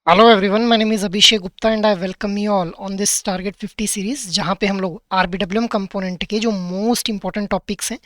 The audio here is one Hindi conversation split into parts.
Hello everyone, my name is Abhishek Gupta and I welcome you all on this target 50 series, जहाँ पे हम लोग आरबीडब्ल्यूएम कंपोनेंट के जो मोस्ट इंपॉर्टेंट टॉपिक्स हैं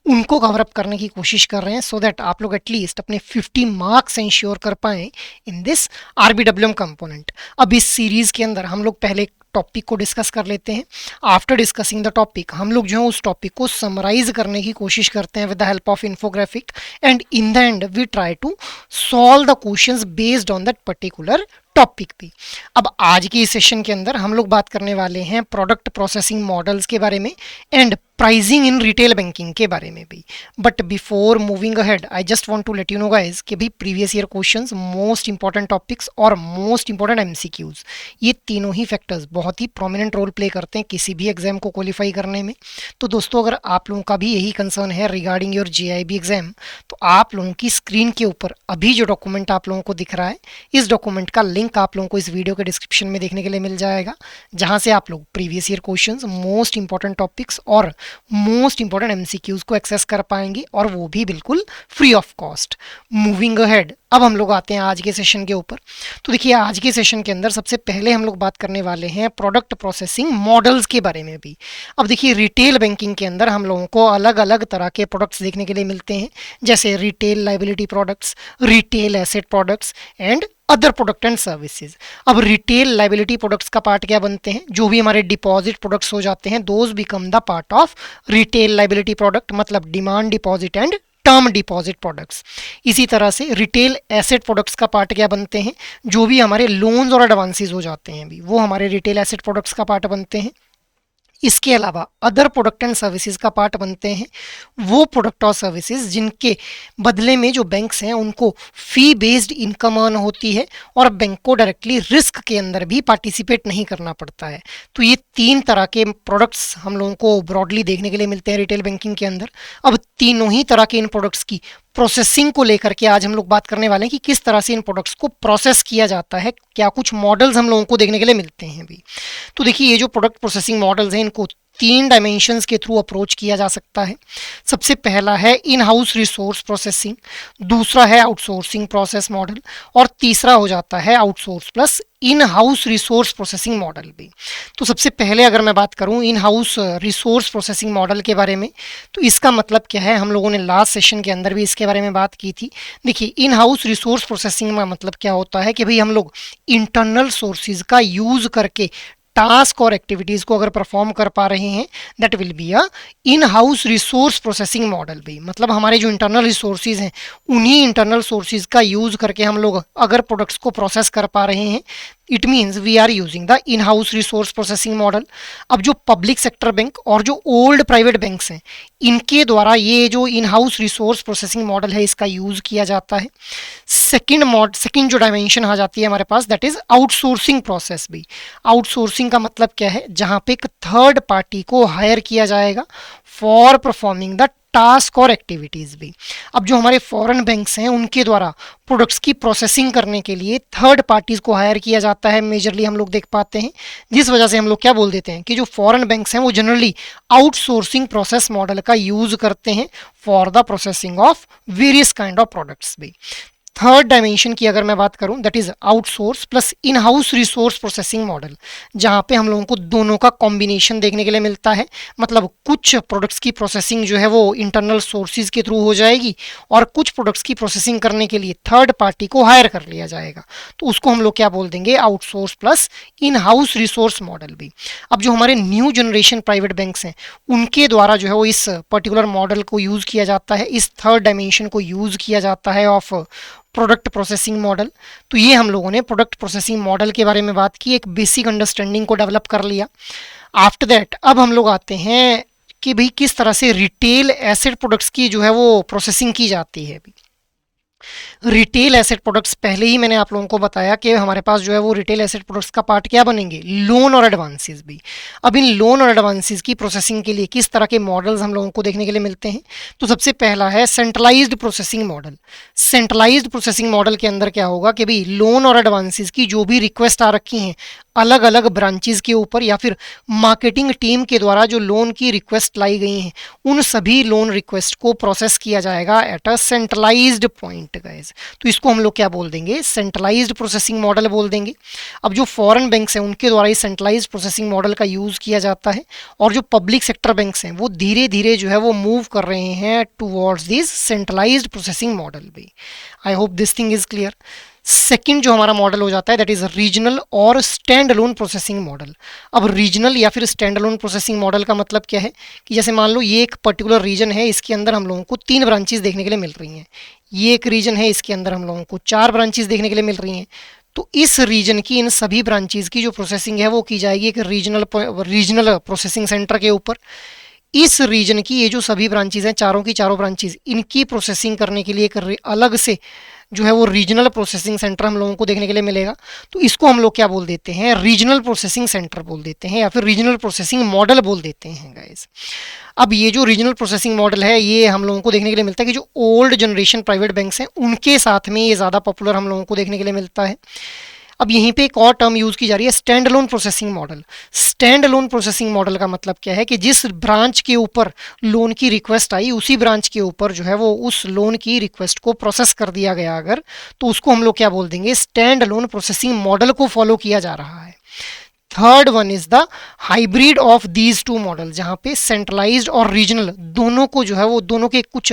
उनको कवर अप करने की कोशिश कर रहे हैं, सो दैट आप लोग एटलीस्ट अपने 50 मार्क्स इंश्योर कर पाएँ इन दिस आरबीडब्ल्यूएम कंपोनेंट। अब इस सीरीज़ के अंदर हम लोग पहले टॉपिक को डिस्कस कर लेते हैं। आफ्टर डिस्कसिंग द टॉपिक हम लोग जो है उस टॉपिक को समराइज करने की कोशिश करते हैं with the help of infographic, and in the end we try to solve the questions based on that particular topic पे। अब आज की इस सेशन के अंदर हम लोग बात करने वाले हैं प्रोडक्ट प्रोसेसिंग मॉडल्स के बारे में and pricing in retail banking के बारे में भी। But before moving ahead I just want to let you know guys कि भी previous year questions, most important topics और मोस्ट इंपॉर्टेंट एमसीक्यूज, ये तीनों ही फैक्टर्स बहुत ही प्रोमिनेंट रोल प्ले करते हैं किसी भी एग्जाम को क्वालिफाई करने में। तो दोस्तों, अगर आप लोगों का भी यही कंसर्न है रिगार्डिंग योर जेआईबी एग्जाम, तो आप लोगों की स्क्रीन के ऊपर अभी जो डॉक्यूमेंट आप लोगों को दिख रहा है, इस डॉक्यूमेंट का लिंक आप लोगों को इस वीडियो के डिस्क्रिप्शन में देखने के लिए मिल जाएगा, जहां से आप लोग previous year questions, most important topics और मोस्ट इंपॉर्टेंट एमसीक्यूज को एक्सेस कर पाएंगे, और वो भी बिल्कुल free of cost. Moving ahead, अब हम लोग आते हैं आज के सेशन के ऊपर। तो देखिए, आज के सेशन के अंदर सबसे पहले हम लोग बात करने वाले हैं प्रोडक्ट प्रोसेसिंग मॉडल्स के बारे में भी। अब देखिए, रिटेल बैंकिंग के अंदर हम लोगों को अलग अलग तरह के प्रोडक्ट्स देखने के लिए मिलते हैं, जैसे retail liability products, retail asset products and other product and services. अब रिटेल लाइबिलिटी प्रोडक्ट्स का पार्ट क्या बनते हैं? जो भी हमारे डिपॉजिट प्रोडक्ट्स हो जाते हैं, those become the part of retail liability product, मतलब demand deposit and term deposit products. इसी तरह से रिटेल एसेट प्रोडक्ट्स का पार्ट क्या बनते हैं? जो भी हमारे लोन्स और एडवांसेस हो जाते हैं भी, वो हमारे रिटेल एसेट प्रोडक्ट्स का पार्ट बनते हैं। इसके अलावा अदर प्रोडक्ट एंड सर्विसेज का पार्ट बनते हैं वो प्रोडक्ट और सर्विसेज जिनके बदले में जो बैंक्स हैं उनको फी बेस्ड इनकम अर्न होती है, और बैंक को डायरेक्टली रिस्क के अंदर भी पार्टिसिपेट नहीं करना पड़ता है। तो ये तीन तरह के प्रोडक्ट्स हम लोगों को ब्रॉडली देखने के लिए मिलते हैं रिटेल बैंकिंग के अंदर। अब तीनों ही तरह के इन प्रोडक्ट्स की प्रोसेसिंग को लेकर के आज हम लोग बात करने वाले हैं कि किस तरह से इन प्रोडक्ट्स को प्रोसेस किया जाता है, क्या कुछ मॉडल्स हम लोगों को देखने के लिए मिलते हैं भी। तो देखिए, ये जो प्रोडक्ट प्रोसेसिंग मॉडल्स हैं, इनको तीन डायमेंशंस के थ्रू अप्रोच किया जा सकता है। सबसे पहला है इन हाउस रिसोर्स प्रोसेसिंग, दूसरा है आउटसोर्सिंग प्रोसेस मॉडल, और तीसरा हो जाता है आउटसोर्स प्लस इन हाउस रिसोर्स प्रोसेसिंग मॉडल भी। तो सबसे पहले अगर मैं बात करूं इन हाउस रिसोर्स प्रोसेसिंग मॉडल के बारे में, तो इसका मतलब क्या है? हम लोगों ने लास्ट सेशन के अंदर भी इसके बारे में बात की थी। देखिए, इन हाउस रिसोर्स प्रोसेसिंग का मतलब क्या होता है कि भाई हम लोग इंटरनल सोर्सेज का यूज करके टास्क और एक्टिविटीज को अगर परफॉर्म कर पा रहे हैं, that will be a in house resource processing model भी। मतलब हमारे जो इंटरनल रिसोर्सेज हैं, उन्हीं इंटरनल सोर्सेज का यूज करके हम लोग अगर प्रोडक्ट्स को प्रोसेस कर पा रहे हैं, it means we are using the in house resource processing model. अब जो पब्लिक सेक्टर बैंक और जो ओल्ड प्राइवेट बैंक्स हैं, इनके द्वारा ये जो इन हाउस रिसोर्स प्रोसेसिंग मॉडल है, इसका यूज किया जाता है। सेकंड जो डायमेंशन आ जाती है हमारे पास, दैट इज आउटसोर्सिंग प्रोसेस भी। आउटसोर्सिंग का मतलब क्या है? जहां पे एक थर्ड पार्टी को हायर किया जाएगा फॉर परफॉर्मिंग द टास्क और एक्टिविटीज भी। अब जो हमारे फॉरेन बैंक्स हैं, उनके द्वारा प्रोडक्ट्स की प्रोसेसिंग करने के लिए थर्ड पार्टीज को हायर किया जाता है, मेजरली हम लोग देख पाते हैं, जिस वजह से हम लोग क्या बोल देते हैं कि जो फॉरेन बैंक्स हैं वो जनरली आउटसोर्सिंग प्रोसेस मॉडल का यूज करते हैं for the processing of various kind of products भी। थर्ड डायमेंशन की अगर मैं बात करूं, that is outsource plus in house resource processing model, जहां पे हम लोगों को दोनों का कॉम्बिनेशन देखने के लिए मिलता है। मतलब कुछ प्रोडक्ट्स की प्रोसेसिंग जो है वो इंटरनल सोर्सेज के थ्रू हो जाएगी, और कुछ प्रोडक्ट्स की प्रोसेसिंग करने के लिए थर्ड पार्टी को हायर कर लिया जाएगा। तो उसको हम लोग क्या बोल देंगे? आउटसोर्स प्लस इन हाउस रिसोर्स मॉडल भी। अब जो हमारे न्यू जनरेशन प्राइवेट बैंक्स हैं, उनके द्वारा जो है वो इस पर्टिकुलर मॉडल को यूज किया जाता है, इस थर्ड डायमेंशन को यूज किया जाता है ऑफ प्रोडक्ट प्रोसेसिंग मॉडल। तो ये हम लोगों ने प्रोडक्ट प्रोसेसिंग मॉडल के बारे में बात की, एक बेसिक अंडरस्टैंडिंग को डेवलप कर लिया। आफ्टर दैट अब हम लोग आते हैं कि भाई किस तरह से रिटेल एसेट प्रोडक्ट्स की जो है वो प्रोसेसिंग की जाती है। रिटेल एसेट प्रोडक्ट्स, पहले ही मैंने आप लोगों को बताया कि हमारे पास जो है वो रिटेल एसेट प्रोडक्ट्स का पार्ट क्या बनेंगे? लोन और एडवांसेस भी। अब इन लोन और एडवांसेस की प्रोसेसिंग के लिए किस तरह के मॉडल्स हम लोगों को देखने के लिए मिलते हैं? तो सबसे पहला है centralised processing model. Centralised processing model के अंदर क्या होगा कि भाई लोन और एडवांसेस की जो भी रिक्वेस्ट आ रखी हैं, अलग अलग ब्रांचेस के ऊपर या फिर मार्केटिंग टीम के द्वारा जो लोन की रिक्वेस्ट लाई गई हैं उन सभी लोन रिक्वेस्ट को प्रोसेस किया जाएगा at a centralised point guys. तो इसको हम लोग क्या बोल देंगे, सेंट्रलाइज्ड प्रोसेसिंग मॉडल बोल देंगे। अब जो फॉरेन बैंक्स हैं उनके द्वारा इस सेंट्रलाइज्ड प्रोसेसिंग मॉडल का यूज़ किया जाता है, और जो पब्लिक सेक्टर बैंक्स हैं वो धीरे धीरे जो है वो मूव कर रहे हैं towards this centralised processing model भी। I hope this thing is clear. Second जो हमारा मॉडल हो जाता है दैट इज रीजनल और स्टैंड अलोन प्रोसेसिंग मॉडल। अब रीजनल या फिर स्टैंड अलोन प्रोसेसिंग मॉडल का मतलब क्या है कि जैसे मान लो ये एक पर्टिकुलर रीजन है, इसके अंदर हम लोगों को 3 ब्रांचेस देखने के लिए मिल रही हैं। ये एक रीजन है, इसके अंदर हम लोगों को 4 ब्रांचेस देखने के लिए मिल रही हैं। तो इस रीजन की इन सभी ब्रांचेस की जो प्रोसेसिंग है वो की जाएगी एक रीजनल प्रोसेसिंग सेंटर के ऊपर। इस रीजन की ये जो सभी ब्रांचेस हैं, चारों की चारों ब्रांचेस, इनकी प्रोसेसिंग करने के लिए एक अलग से जो है वो रीजनल प्रोसेसिंग सेंटर हम लोगों को देखने के लिए मिलेगा। तो इसको हम लोग क्या बोल देते हैं, रीजनल प्रोसेसिंग सेंटर बोल देते हैं या फिर रीजनल प्रोसेसिंग मॉडल बोल देते हैं गाइस। अब ये जो रीजनल प्रोसेसिंग मॉडल है ये हम लोगों को देखने के लिए मिलता है कि जो ओल्ड जनरेशन प्राइवेट बैंक्स हैं उनके साथ में ये ज़्यादा पॉपुलर हम लोगों को देखने के लिए मिलता है। अब यहीं पे एक और टर्म यूज़ की जा रही है, stand alone processing model. Stand alone processing model का मतलब क्या है कि जिस ब्रांच के ऊपर लोन की रिक्वेस्ट आई उसी ब्रांच के ऊपर जो है वो उस लोन की रिक्वेस्ट को प्रोसेस कर दिया गया अगर, तो उसको हम लोग क्या बोल देंगे, स्टैंड अलोन प्रोसेसिंग मॉडल को फॉलो किया जा रहा है। Third one is the hybrid of these two model, जहाँ पे सेंट्रलाइज्ड और रीजनल दोनों को जो है वो दोनों के कुछ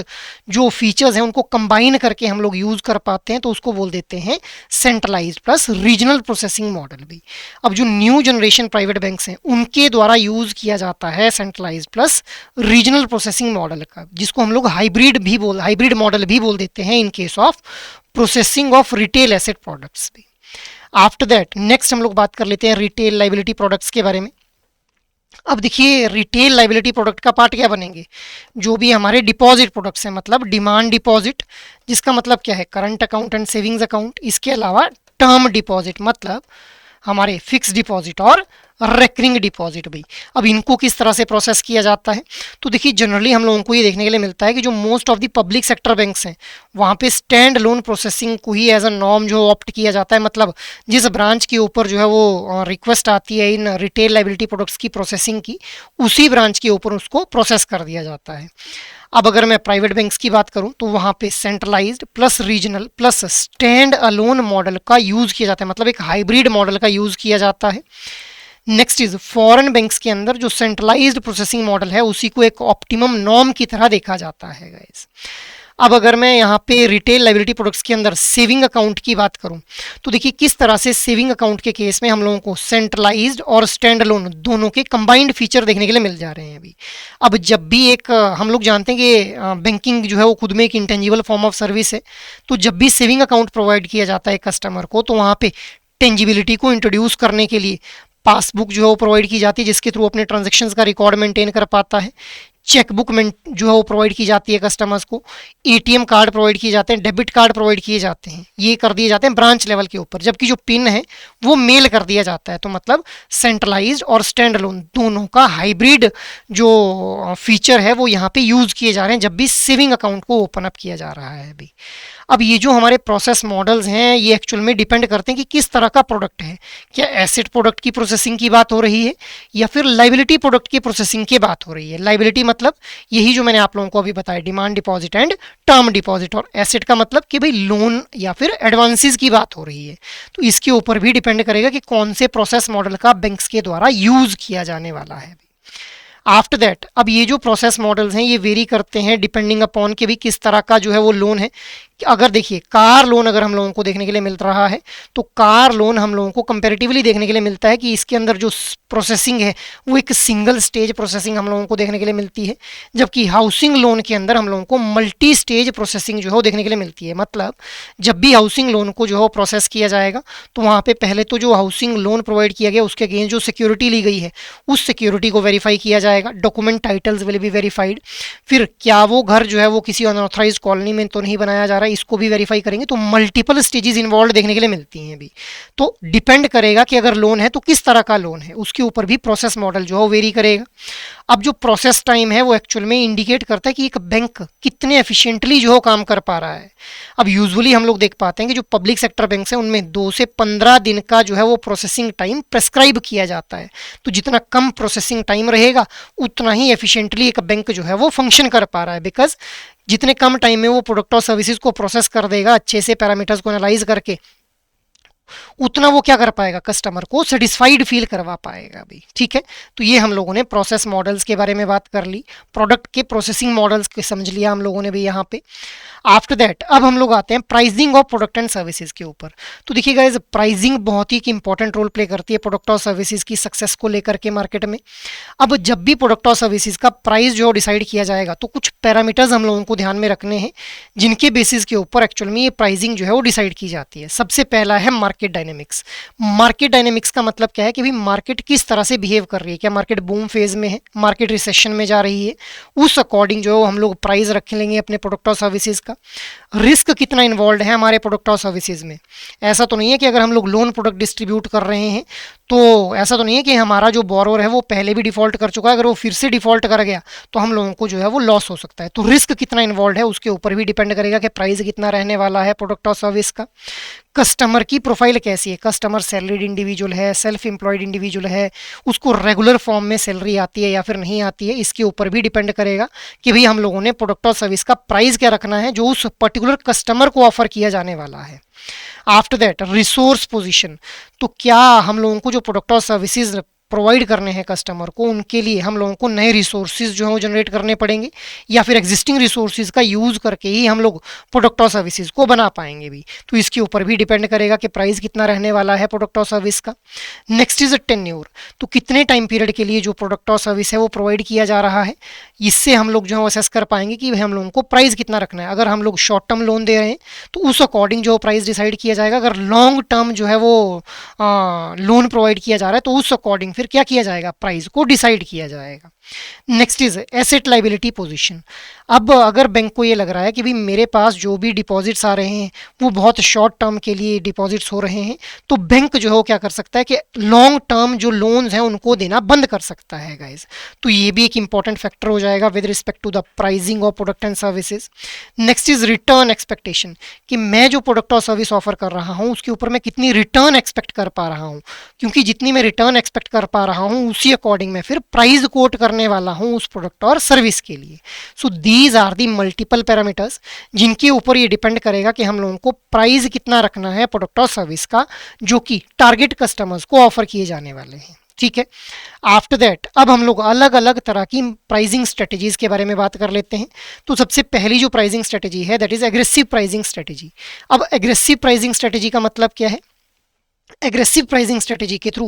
जो फीचर्स हैं उनको कंबाइन करके हम लोग यूज कर पाते हैं, तो उसको बोल देते हैं centralised plus regional processing model भी। अब जो न्यू जनरेशन प्राइवेट बैंक्स हैं उनके द्वारा यूज किया जाता है centralised plus regional processing model का, जिसको हम लोग हाइब्रिड मॉडल भी बोल देते हैं in case of processing of retail asset products भी। आफ्टर दैट नेक्स्ट हम लोग बात कर लेते हैं रिटेल लाइबिलिटी प्रोडक्ट्स के बारे में। अब देखिए रिटेल लाइबिलिटी प्रोडक्ट का पार्ट क्या बनेंगे, जो भी हमारे डिपॉजिट प्रोडक्ट्स हैं, मतलब डिमांड डिपॉजिट जिसका मतलब क्या है current account and savings account, इसके अलावा टर्म डिपॉजिट मतलब हमारे फिक्स डिपॉजिट और रेकरिंग डिपॉजिट भी। अब इनको किस तरह से प्रोसेस किया जाता है, तो देखिए जनरली हम लोगों को ये देखने के लिए मिलता है कि जो most of the public sector banks हैं वहाँ पे स्टैंड लोन प्रोसेसिंग को ही एज अ नॉर्म जो ऑप्ट किया जाता है, मतलब जिस ब्रांच के ऊपर जो है वो रिक्वेस्ट आती है इन रिटेल लाइबिलिटी प्रोडक्ट्स की प्रोसेसिंग की, उसी ब्रांच के ऊपर उसको प्रोसेस कर दिया जाता है। अब अगर मैं प्राइवेट बैंक्स की बात करूं तो वहाँ पे centralised plus regional plus stand alone model का यूज़ किया जाता है, मतलब एक हाइब्रिड मॉडल का यूज़ किया जाता है। नेक्स्ट इज फॉरेन बैंक्स के अंदर जो सेंट्रलाइज्ड प्रोसेसिंग मॉडल है उसी को एक ऑप्टिमम नॉर्म की तरह देखा जाता है गाइस। अब अगर मैं यहाँ पे रिटेल लाइबिलिटी प्रोडक्ट्स के अंदर सेविंग अकाउंट की बात करूँ तो देखिए किस तरह से सेविंग अकाउंट के केस में हम लोगों को सेंट्रलाइज्ड और स्टैंड अलोन दोनों के कंबाइंड फीचर देखने के लिए मिल जा रहे हैं अभी। अब जब भी एक हम लोग जानते हैं कि बैंकिंग जो है वो खुद में एक इंटेंजिबल फॉर्म ऑफ सर्विस है, तो जब भी सेविंग अकाउंट प्रोवाइड किया जाता है कस्टमर को तो वहाँ पे टेंजिबिलिटी को इंट्रोड्यूस करने के लिए पासबुक जो है वो प्रोवाइड की जाती है जिसके थ्रू अपने ट्रांजेक्शन्स का रिकॉर्ड मेंटेन कर पाता है। चेकबुक में जो है वो प्रोवाइड की जाती है कस्टमर्स को, एटीएम कार्ड प्रोवाइड किए जाते हैं, डेबिट कार्ड प्रोवाइड किए जाते हैं, ये कर दिए जाते हैं ब्रांच लेवल के ऊपर, जबकि जो पिन है वो मेल कर दिया जाता है। तो मतलब सेंट्रलाइज्ड और स्टैंड अलोन दोनों का हाइब्रिड जो फीचर है वो यहाँ पे यूज़ किए जा रहे हैं जब भी सेविंग अकाउंट को ओपन अप किया जा रहा है अभी। अब ये जो हमारे प्रोसेस मॉडल्स हैं ये एक्चुअल में डिपेंड करते हैं कि किस तरह का प्रोडक्ट है, क्या एसेट प्रोडक्ट की प्रोसेसिंग की बात हो रही है या फिर लाइबिलिटी प्रोडक्ट की प्रोसेसिंग की बात हो रही है। लाइबिलिटी मतलब यही जो मैंने आप लोगों को अभी बताया, demand deposit and term deposit, और एसेट का मतलब कि भाई लोन या फिर एडवांसेस की बात हो रही है। तो इसके ऊपर भी डिपेंड करेगा कि कौन से प्रोसेस मॉडल का बैंक्स के द्वारा यूज किया जाने वाला है। आफ्टर दैट अब ये जो प्रोसेस मॉडल्स हैं ये वेरी करते हैं डिपेंडिंग अपॉन के भी किस तरह का जो है वो लोन है। अगर देखिए कार लोन अगर हम लोगों को देखने के लिए मिल रहा है तो कार लोन हम लोगों को कंपैरेटिवली देखने के लिए मिलता है कि इसके अंदर जो प्रोसेसिंग है वो एक सिंगल स्टेज प्रोसेसिंग हम लोगों को देखने के लिए मिलती है, जबकि हाउसिंग लोन के अंदर हम लोगों को मल्टी स्टेज प्रोसेसिंग जो है वो देखने के लिए मिलती है। मतलब जब भी हाउसिंग लोन को जो है प्रोसेस किया जाएगा तो वहाँ पे पहले तो जो हाउसिंग लोन प्रोवाइड किया गया उसके अगेंस्ट जो सिक्योरिटी ली गई है उस सिक्योरिटी को वेरीफाई किया जाएगा, document titles will be verified. फिर क्या वो घर जो है वो किसी अनऑथराइज कॉलोनी में तो नहीं बनाया जा रहा, इसको भी वेरीफाई करेंगे, तो मल्टीपल स्टेजेस इन्वॉल्व देखने के लिए मिलती हैं अभी। तो डिपेंड करेगा कि अगर लोन है तो किस तरह का लोन है, उसके ऊपर भी प्रोसेस मॉडल जो है वो वेरी करेगा। अब जो प्रोसेस टाइम है वो एक्चुअल में इंडिकेट करता है कि एक बैंक कितने एफिशिएंटली जो है काम कर पा रहा है। अब यूजुअली हम लोग देख पाते हैं कि जो पब्लिक सेक्टर बैंक्स हैं उनमें 2 से 15 दिन का जो है वो प्रोसेसिंग टाइम प्रेस्क्राइब किया जाता है। तो जितना कम प्रोसेसिंग टाइम रहेगा उतना ही एफिशिएंटली एक बैंक जो है वो फंक्शन कर पा रहा है, बिकॉज जितने कम टाइम में वो प्रोडक्ट और सर्विसेज को प्रोसेस कर देगा अच्छे से पैरामीटर्स को एनालाइज करके, उतना वो क्या कर पाएगा, कस्टमर को सेटिस्फाइड फील करवा पाएगा भी। ठीक है, तो ये हम लोगों ने प्रोसेस मॉडल्स के बारे में बात कर ली, प्रोडक्ट के प्रोसेसिंग मॉडल्स के समझ लिया हम लोगों ने भी यहाँ पे। आफ्टर दैट अब हम लोग आते हैं pricing of product and services के ऊपर। तो देखिए गाइस, प्राइसिंग बहुत ही एक इंपॉर्टेंट रोल प्ले करती है प्रोडक्ट और सर्विसेज की सक्सेस को लेकर के मार्केट में। अब जब भी प्रोडक्ट और सर्विसेज का प्राइस जो डिसाइड किया जाएगा तो कुछ पैरामीटर्स हम लोगों को ध्यान में रखने हैं, जिनके बेसिस के ऊपर एक्चुअल में ये प्राइसिंग जो है वो डिसाइड की जाती है। सबसे पहला है मार्केट डायनेमिक्स। मार्केट डायनेमिक्स का मतलब क्या है कि भाई मार्केट किस तरह से बिहेव कर रही है, क्या मार्केट बूम फेज में है, मार्केट रिसेशन में जा रही है, उस अकॉर्डिंग जो है हम लोग प्राइस रख लेंगे अपने प्रोडक्ट और सर्विसेज का। रिस्क कितना इन्वॉल्व है हमारे प्रोडक्ट और सर्विसेज में, ऐसा तो नहीं है कि अगर हम लोग लोन प्रोडक्ट डिस्ट्रीब्यूट कर रहे हैं तो ऐसा तो नहीं है कि हमारा जो बोरोवर है वो पहले भी डिफॉल्ट कर चुका है, अगर वो फिर से डिफॉल्ट कर गया तो हम लोगों को जो है वो लॉस हो सकता है। तो रिस्क कितना इन्वॉल्व है उसके ऊपर भी डिपेंड करेगा कि प्राइस कितना रहने वाला है प्रोडक्ट और सर्विस का। कस्टमर की प्रोफाइल कैसी है, कस्टमर सैलरीड इंडिविजुअल है, सेल्फ एम्प्लॉयड इंडिविजुअल है, उसको रेगुलर फॉर्म में सैलरी आती है या फिर नहीं आती है, इसके ऊपर भी डिपेंड करेगा कि भाई हम लोगों ने प्रोडक्ट और सर्विस का प्राइस क्या रखना है जो उस पर्टिकुलर कस्टमर को ऑफर किया जाने वाला है। आफ्टर दैट रिसोर्स पोजीशन, तो क्या हम लोगों को जो प्रोडक्ट और सर्विसेज प्रोवाइड करने हैं कस्टमर को, उनके लिए हम लोगों को नए रिसोर्सेज जो है वो जनरेट करने पड़ेंगे या फिर एग्जिस्टिंग रिसोर्सेज का यूज़ करके ही हम लोग प्रोडक्ट और सर्विसेज को बना पाएंगे भी। तो इसके ऊपर भी डिपेंड करेगा कि प्राइस कितना रहने वाला है प्रोडक्ट और सर्विस का। नेक्स्ट इज टेन्योर, तो कितने टाइम पीरियड के लिए जो प्रोडक्ट और सर्विस है वो प्रोवाइड किया जा रहा है, इससे हम लोग जो है असेस कर पाएंगे कि हम लोगों को प्राइस कितना रखना है। अगर हम लोग शॉर्ट टर्म लोन दे रहे हैं तो उस अकॉर्डिंग जो प्राइस डिसाइड किया जाएगा, अगर लॉन्ग टर्म जो है वो लोन प्रोवाइड किया जा रहा है तो उस अकॉर्डिंग फिर क्या किया जाएगा, प्राइस को डिसाइड किया जाएगा। Next is asset liability position. अब अगर बैंक को ये लग रहा है कि भाई मेरे पास जो भी डिपॉजिट्स आ रहे हैं वो बहुत शॉर्ट टर्म के लिए डिपॉजिट्स हो रहे हैं, तो बैंक जो है क्या कर सकता है कि लॉन्ग टर्म जो लोन्स हैं उनको देना बंद कर सकता है गाइज। तो ये भी एक इंपॉर्टेंट फैक्टर हो जाएगा with respect to the pricing of product and services. Next is return expectation, कि मैं जो प्रोडक्ट और सर्विस ऑफर कर रहा हूँ उसके ऊपर मैं कितनी रिटर्न एक्सपेक्ट कर पा रहा हूँ, क्योंकि जितनी मैं रिटर्न एक्सपेक्ट कर पा रहा हूँ उसी अकॉर्डिंग मैं फिर प्राइस कोट करने वाला हूँ उस प्रोडक्ट और सर्विस के लिए। So these are the multiple parameters जिनके ऊपर ये डिपेंड करेगा कि हम लोगों को प्राइस कितना रखना है प्रोडक्ट और सर्विस का जो कि टारगेट कस्टमर्स को ऑफर किए जाने वाले हैं। ठीक है, आफ्टर दैट अब हम लोग अलग अलग तरह की प्राइसिंग स्ट्रेटेजीज के बारे में बात कर लेते हैं। तो सबसे पहली जो प्राइसिंग स्ट्रेटेजी है that is aggressive pricing strategy. अब एग्रेसिव प्राइसिंग स्ट्रेटेजी का मतलब क्या है, एग्रेसिव प्राइसिंग स्ट्रेटेजी के थ्रू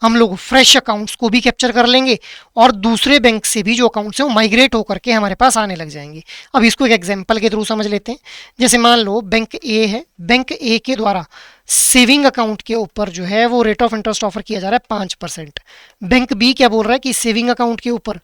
हम लोग फ्रेश अकाउंट्स को भी कैप्चर कर लेंगे और दूसरे बैंक से भी जो अकाउंट्स हैं वो माइग्रेट होकर के हमारे पास आने लग जाएंगे। अब इसको एक एग्जांपल के थ्रू समझ लेते हैं। जैसे मान लो बैंक ए है, बैंक ए के द्वारा सेविंग अकाउंट के ऊपर जो है वो रेट ऑफ इंटरेस्ट ऑफर किया जा रहा है 5%। बैंक बी क्या बोल रहा है कि सेविंग अकाउंट के ऊपर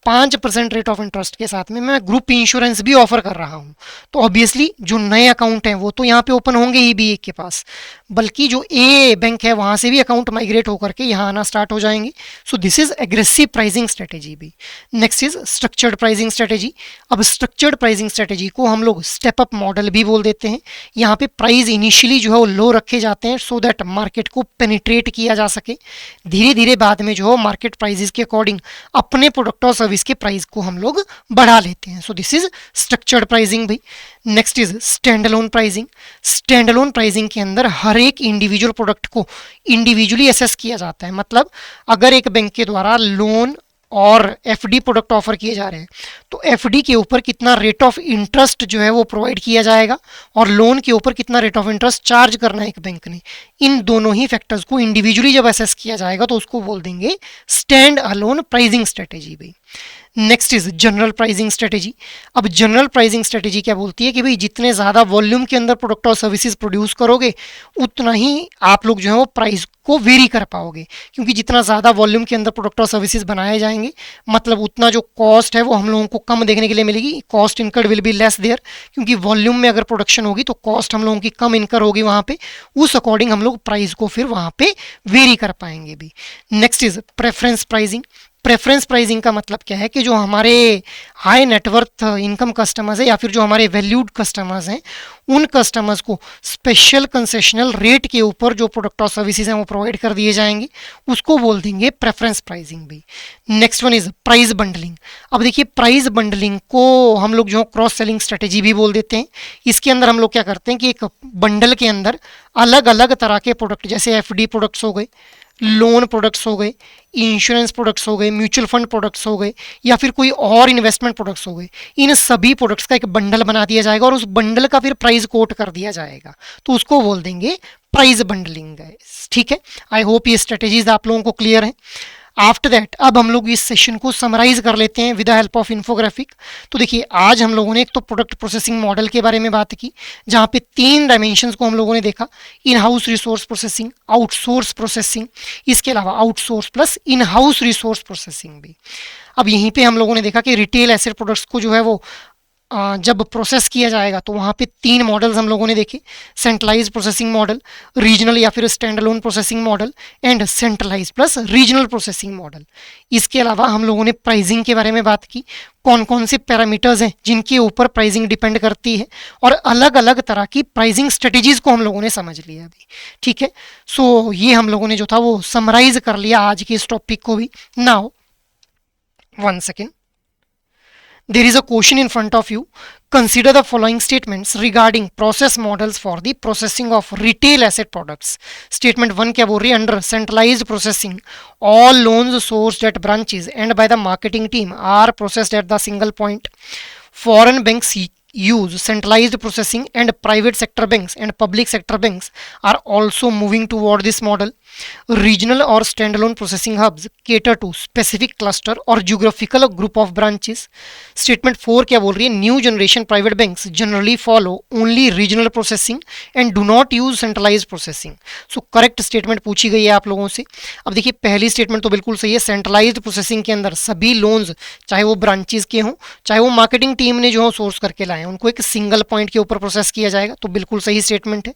5% रेट ऑफ इंटरेस्ट के साथ में मैं ग्रुप इंश्योरेंस भी ऑफर कर रहा हूं। तो ऑब्वियसली जो नए अकाउंट हैं वो तो यहाँ पे ओपन होंगे ही बी ए के पास, बल्कि जो ए बैंक है वहां से भी अकाउंट माइग्रेट होकर के यहाँ आना स्टार्ट हो जाएंगे। So this is aggressive pricing strategy भी। Next is structured pricing strategy. अब स्ट्रक्चर्ड प्राइसिंग स्ट्रेटेजी को हम लोग स्टेप अप मॉडल भी बोल देते हैं। यहाँ पे प्राइस इनिशियली जो है वो लो रखे जाते हैं सो दैट मार्केट को पेनिट्रेट किया जा सके। धीरे धीरे बाद में जो है मार्केट प्राइसेस के अकॉर्डिंग अपने प्रोडक्ट और सर्विस के प्राइस को हम लोग बढ़ा लेते हैं। So this is structured pricing भाई। Next is stand alone pricing. Stand alone pricing के अंदर हर एक इंडिविजुअल प्रोडक्ट को इंडिविजुअली असेस किया जाता है। मतलब अगर एक बैंक के द्वारा लोन और एफडी प्रोडक्ट ऑफर किए जा रहे हैं तो एफडी के ऊपर कितना रेट ऑफ इंटरेस्ट जो है वो प्रोवाइड किया जाएगा और लोन के ऊपर कितना रेट ऑफ इंटरेस्ट चार्ज करना है एक बैंक ने, इन दोनों ही फैक्टर्स को इंडिविजुअली जब असेस किया जाएगा तो उसको बोल देंगे स्टैंड अलोन प्राइसिंग स्ट्रेटेजी भाई। Next is general pricing strategy. अब जनरल प्राइसिंग स्ट्रेटेजी क्या बोलती है कि भाई जितने ज़्यादा वॉल्यूम के अंदर प्रोडक्ट और सर्विसेज प्रोड्यूस करोगे उतना ही आप लोग जो है वो प्राइस को वेरी कर पाओगे, क्योंकि जितना ज़्यादा वॉल्यूम के अंदर प्रोडक्ट और सर्विसेज बनाए जाएंगे मतलब उतना जो कॉस्ट है वो हम लोगों को कम देखने के लिए मिलेगी। Cost incurred will be less there, क्योंकि वॉल्यूम में अगर प्रोडक्शन होगी तो कॉस्ट हम लोगों की कम इनकर होगी वहाँ पे, उस अकॉर्डिंग हम लोग प्राइस को फिर वहाँ पे वेरी कर पाएंगे भी। Next is preference pricing. Preference pricing का मतलब क्या है कि जो हमारे हाई नेटवर्थ इनकम कस्टमर्स हैं या फिर जो हमारे वैल्यूड कस्टमर्स हैं उन कस्टमर्स को स्पेशल कंसेशनल रेट के ऊपर जो प्रोडक्ट और सर्विसेज हैं वो प्रोवाइड कर दिए जाएंगे, उसको बोल देंगे प्रेफरेंस प्राइसिंग भी। Next one is price bundling. अब देखिए प्राइस बंडलिंग को हम लोग जो क्रॉस सेलिंग स्ट्रेटेजी भी बोल देते हैं। इसके अंदर हम लोग क्या करते हैं कि एक बंडल के अंदर अलग अलग तरह के प्रोडक्ट जैसे एफडी प्रोडक्ट्स हो गए, लोन प्रोडक्ट्स हो गए, इंश्योरेंस प्रोडक्ट्स हो गए, म्यूचुअल फंड प्रोडक्ट्स हो गए या फिर कोई और इन्वेस्टमेंट प्रोडक्ट्स हो गए, इन सभी प्रोडक्ट्स का एक बंडल बना दिया जाएगा और उस बंडल का फिर प्राइस कोट कर दिया जाएगा, तो उसको बोल देंगे प्राइस बंडलिंग। ठीक है, आई होप ये स्ट्रेटेजीज आप लोगों को क्लियर है। आफ्टर दैट अब हम लोग इस सेशन को समराइज कर लेते हैं with the help of infographic. तो देखिए आज हम लोगों ने एक तो प्रोडक्ट प्रोसेसिंग मॉडल के बारे में बात की जहाँ पे 3 डायमेंशंस को हम लोगों ने देखा, इन house resource processing, outsource processing, इसके अलावा आउटसोर्स प्लस इन हाउस रिसोर्स प्रोसेसिंग भी। अब यहीं पे हम लोगों ने देखा कि रिटेल एसेट प्रोडक्ट्स को जो है वो जब प्रोसेस किया जाएगा तो वहाँ पे 3 मॉडल्स हम लोगों ने देखे, सेंट्रलाइज प्रोसेसिंग मॉडल, रीजनल या फिर stand alone processing model and centralise plus regional processing model. इसके अलावा हम लोगों ने प्राइसिंग के बारे में बात की, कौन कौन से पैरामीटर्स हैं जिनके ऊपर प्राइसिंग डिपेंड करती है और अलग अलग तरह की प्राइसिंग स्ट्रेटेजीज को हम लोगों ने समझ लिया अभी। ठीक है, सो ये हम लोगों ने जो था वो समराइज कर लिया आज के इस टॉपिक को भी। Now 1 second, there is a question in front of you. Consider the following statements regarding process models for the processing of retail asset products. Statement 1 क्या बोल रही है, under centralized processing all loans sourced at branches and by the marketing team are processed at the single point. Foreign banks use centralized processing and private sector banks and public sector banks are also moving toward this model. Regional or standalone processing hubs cater to specific cluster or geographical group of branches. Statement 4 क्या बोल रही है, new generation private banks generally follow only regional processing and do not use centralise processing. So correct statement पूछी गई है आप लोगों से। अब देखिए पहली स्टेटमेंट तो बिल्कुल सही है, सेंट्रलाइज्ड प्रोसेसिंग के अंदर सभी लोन्स चाहे वो ब्रांचेस के हों चाहे वो मार्केटिंग टीम ने जो सोर्स करके लाए उनको एक सिंगल पॉइंट के ऊपर प्रोसेस किया जाएगा, तो बिल्कुल सही स्टेटमेंट है।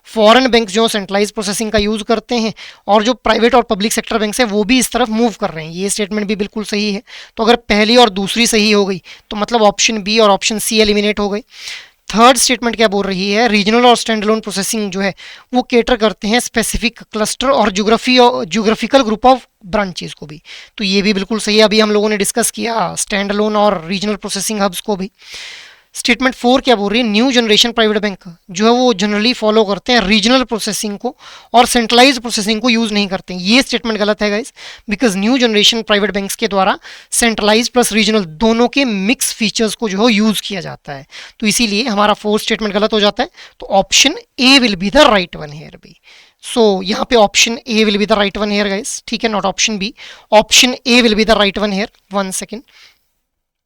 फॉरेन बैंक जो सेंट्रलाइज प्रोसेसिंग का यूज करते हैं और जो प्राइवेट और पब्लिक सेक्टर बैंक है वो भी इस तरफ मूव कर रहे हैं, ये स्टेटमेंट भी बिल्कुल सही है। तो अगर पहली और दूसरी सही हो गई तो मतलब ऑप्शन बी और ऑप्शन सी एलिमिनेट हो गई। थर्ड स्टेटमेंट क्या बोल रही है, रीजनल और स्टैंड अलोन प्रोसेसिंग जो है वो केटर करते हैं स्पेसिफिक क्लस्टर और ज्योग्राफिकल ग्रुप ऑफ ब्रांचेस को भी, तो ये भी बिल्कुल सही है। अभी हम लोगों ने डिस्कस किया स्टैंड अलोन और रीजनल प्रोसेसिंग हब्स को भी। स्टेटमेंट 4 क्या बोल रही है, न्यू जनरेशन प्राइवेट बैंक जो है वो जनरली फॉलो करते हैं रीजनल प्रोसेसिंग को और सेंट्रलाइज प्रोसेसिंग को यूज नहीं करते हैं, ये स्टेटमेंट गलत है guys, because new generation private banks के द्वारा सेंट्रलाइज प्लस रीजनल दोनों के मिक्स फीचर्स को जो है यूज किया जाता है, तो इसीलिए हमारा 4th स्टेटमेंट गलत हो जाता है। तो option A will be the right one here बी। सो यहाँ पे option A will be the right one here guys, ठीक है, not option B, option A will be the right one here. 1 second,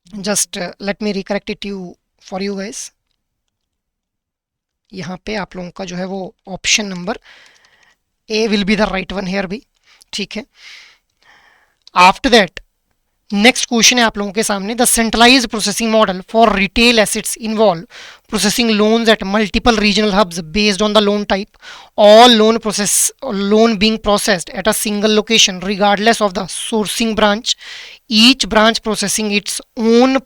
just let me recorrect it you for you guys. यहाँ पे आप लोगों का जो है वो option number A will be the right one here भी, ठीक है। आफ्टर दैट नेक्स्ट क्वेश्चन है आप लोगों के सामने, the centralised processing model for retail assets involve processing loans at multiple regional hubs based on the loan type, all loan being processed at a single location regardless of the sourcing branch, each branch processing its own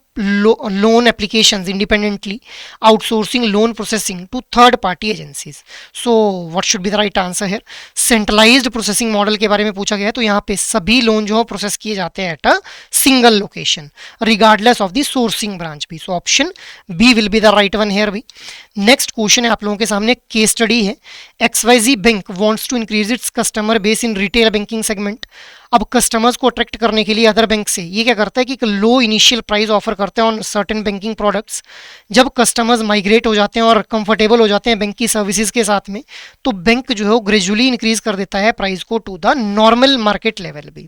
loan applications independently, outsourcing loan processing to third party agencies. So what should be the right answer here? Centralized processing model के बारे में पूछा गया है, तो यहाँ पे सभी लोन जो है प्रोसेस किए जाते हैं at a single location regardless of the sourcing branch भी, so option B will be the right one here भी। नेक्स्ट क्वेश्चन है आप लोगों के सामने, केस स्टडी है, XYZ bank wants to increase its customer base in retail banking segment. अब कस्टमर्स को अट्रैक्ट करने के लिए अदर बैंक से ये क्या करता है कि एक लो इनिशियल प्राइस ऑफर करते हैं ऑन सर्टेन बैंकिंग प्रोडक्ट्स। जब कस्टमर्स माइग्रेट हो जाते हैं और कंफर्टेबल हो जाते हैं बैंक की सर्विसेज के साथ में, तो बैंक जो है वो ग्रेजुअली इंक्रीज कर देता है प्राइस को to the normal market level भी।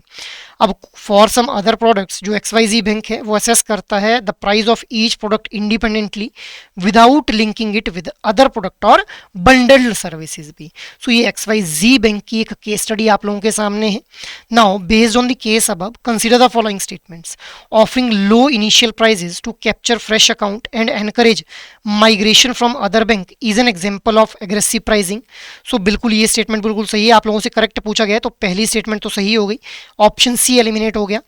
अब फॉर सम अदर प्रोडक्ट्स जो XYZ बैंक है वो असेस करता है the price of each product independently without linking it with other product और बंडल्ड सर्विसेज भी। सो ये XYZ बैंक की एक केस स्टडी आप लोगों के सामने है। Now based on the case above consider the following statements. Offering low initial prices to capture fresh account and encourage migration from other bank is an example of aggressive pricing. So बिल्कुल ये स्टेटमेंट बिल्कुल सही है, आप लोगों से करेक्ट पूछा गया है तो पहली स्टेटमेंट तो सही हो गई, ऑप्शन सी एलिमिनेट हो गया।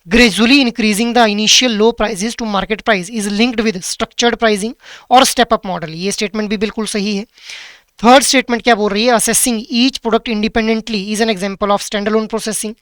Gradually increasing the initial low prices to market price is linked with structured pricing और स्टेप अप मॉडल, ये स्टेटमेंट भी बिल्कुल सही है। थर्ड स्टेटमेंट क्या बोल रही है, assessing each product independently is an example of stand alone processing,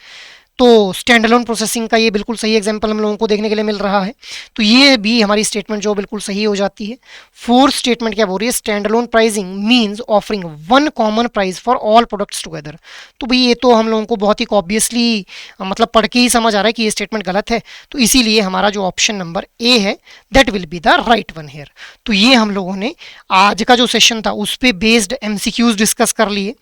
तो स्टैंड अलोन प्रोसेसिंग का ये बिल्कुल सही एग्जांपल हम लोगों को देखने के लिए मिल रहा है, तो ये भी हमारी स्टेटमेंट जो बिल्कुल सही हो जाती है। फोर्थ स्टेटमेंट क्या बोल रही है, stand alone pricing means offering one common price for all products together. तो भाई ये तो हम लोगों को बहुत ही ऑब्वियसली मतलब पढ़ के ही समझ आ रहा है कि ये स्टेटमेंट गलत है, तो इसीलिए हमारा जो ऑप्शन नंबर ए है that will be the right one here. तो ये हम लोगों ने आज का जो सेशन था उस पर बेस्ड MCQs डिस्कस कर लिए।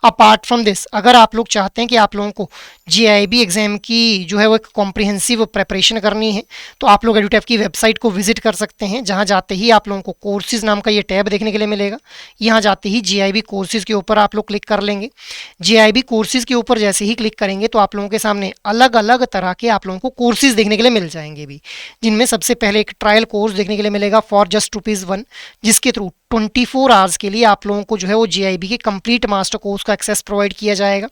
अपार्ट फ्रॉम दिस अगर आप लोग चाहते हैं कि आप लोगों को GIB एग्जाम की जो है वो एक कॉम्प्रिहेंसिव प्रेपरेशन करनी है तो आप लोग एडुटैप की वेबसाइट को विजिट कर सकते हैं, जहां जाते ही आप लोगों को कोर्सेज नाम का ये टैब देखने के लिए मिलेगा। यहाँ जाते ही GIB कोर्सेज के ऊपर आप लोग क्लिक कर लेंगे। GIB कोर्सेज के ऊपर जैसे ही क्लिक करेंगे तो आप लोगों के सामने अलग अलग तरह के आप लोगों को कोर्सेज देखने के लिए मिल जाएंगे भी, जिनमें सबसे पहले एक ट्रायल कोर्स देखने के लिए मिलेगा फॉर जस्ट ₹1, जिसके थ्रू 24 आवर्स के लिए आप लोगों को जो है वो GIB के कंप्लीट मास्टर कोर्स का एक्सेस प्रोवाइड किया जाएगा।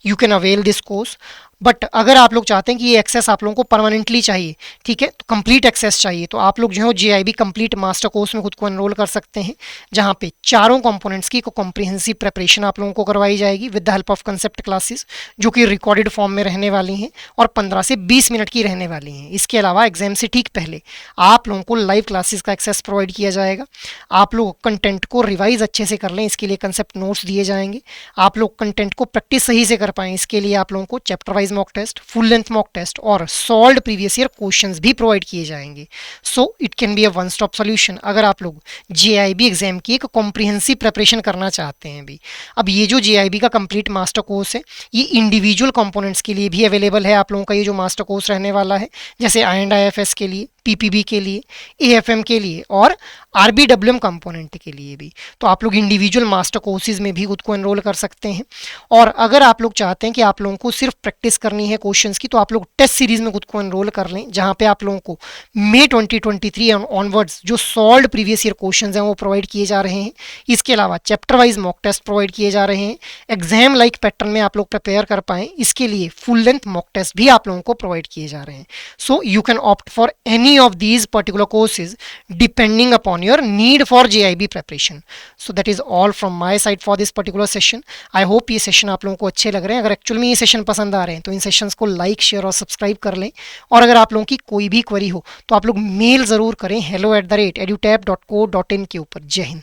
You can avail this course. But अगर आप लोग चाहते हैं कि ये एक्सेस आप लोगों को परमानेंटली चाहिए, ठीक है, तो कंप्लीट एक्सेस चाहिए, तो आप लोग जो है GIB कंप्लीट मास्टर कोर्स में खुद को एनरोल कर सकते हैं, जहां पे चारों कंपोनेंट्स की कॉम्प्रिहेंसिव प्रिपरेशन आप लोगों को करवाई जाएगी with the help of concept classes, जो कि रिकॉर्डेड फॉर्म में रहने वाली हैं और 15 से 20 मिनट की रहने वाली हैं। इसके अलावा एग्जाम से ठीक पहले आप लोगों को लाइव क्लासेस का एक्सेस प्रोवाइड किया जाएगा। आप लोग कंटेंट को रिवाइज अच्छे से कर लें, इसके लिए कंसेप्ट नोट्स दिए जाएंगे। आप लोग कंटेंट को प्रैक्टिस सही से कर पाएँ, इसके लिए आप लोगों को chapter wise mock test, full length mock test और सॉल्व्ड प्रीवियस ईयर क्वेश्चंस भी प्रोवाइड किए जाएंगे। So it can be a one stop solution अगर आप लोग GIB एग्जाम की एक कॉम्प्रिहेंसिव प्रिपरेशन करना चाहते हैं भी। अब ये जो GIB का कंप्लीट मास्टर कोर्स है ये इंडिविजुअल कंपोनेंट्स के लिए भी अवेलेबल है। आप लोगों का ये जो मास्टर कोर्स रहने वाला है, जैसे IIFS के लिए, PPB के लिए, AFM के लिए और RBWM कंपोनेंट के लिए भी, तो आप लोग इंडिविजुअल मास्टर कोर्सेज में भी खुद को एनरोल कर सकते हैं। और अगर आप लोग चाहते हैं कि आप लोगों को सिर्फ प्रैक्टिस करनी है क्वेश्चंस की, तो आप लोग टेस्ट सीरीज में खुद को एनरोल कर लें, जहां पे आप लोगों को मई 2023 ऑनवर्ड्स जो सॉल्व्ड प्रीवियस ईयर क्वेश्चंस हैं वो प्रोवाइड किए जा रहे हैं। इसके अलावा chapter wise mock test provide किए जा रहे हैं। एग्जाम लाइक पैटर्न में आप लोग प्रिपेयर कर पाएँ, इसके लिए फुल लेंथ मॉक टेस्ट भी आप लोगों को प्रोवाइड किए जा रहे हैं। So you can opt for any of these particular courses depending upon your need for GIB preparation. So that is all from my side for this particular session. I hope ये सेशन आप लोगों को अच्छे लग रहे हैं। अगर एक्चुअल में ये सेशन पसंद आ रहे हैं तो इन सेशंस को लाइक, शेयर और सब्सक्राइब कर लें। और अगर आप लोगों की कोई भी क्वेरी हो तो आप लोग मेल ज़रूर करें hello@edutap.co.in के ऊपर। जय हिंद।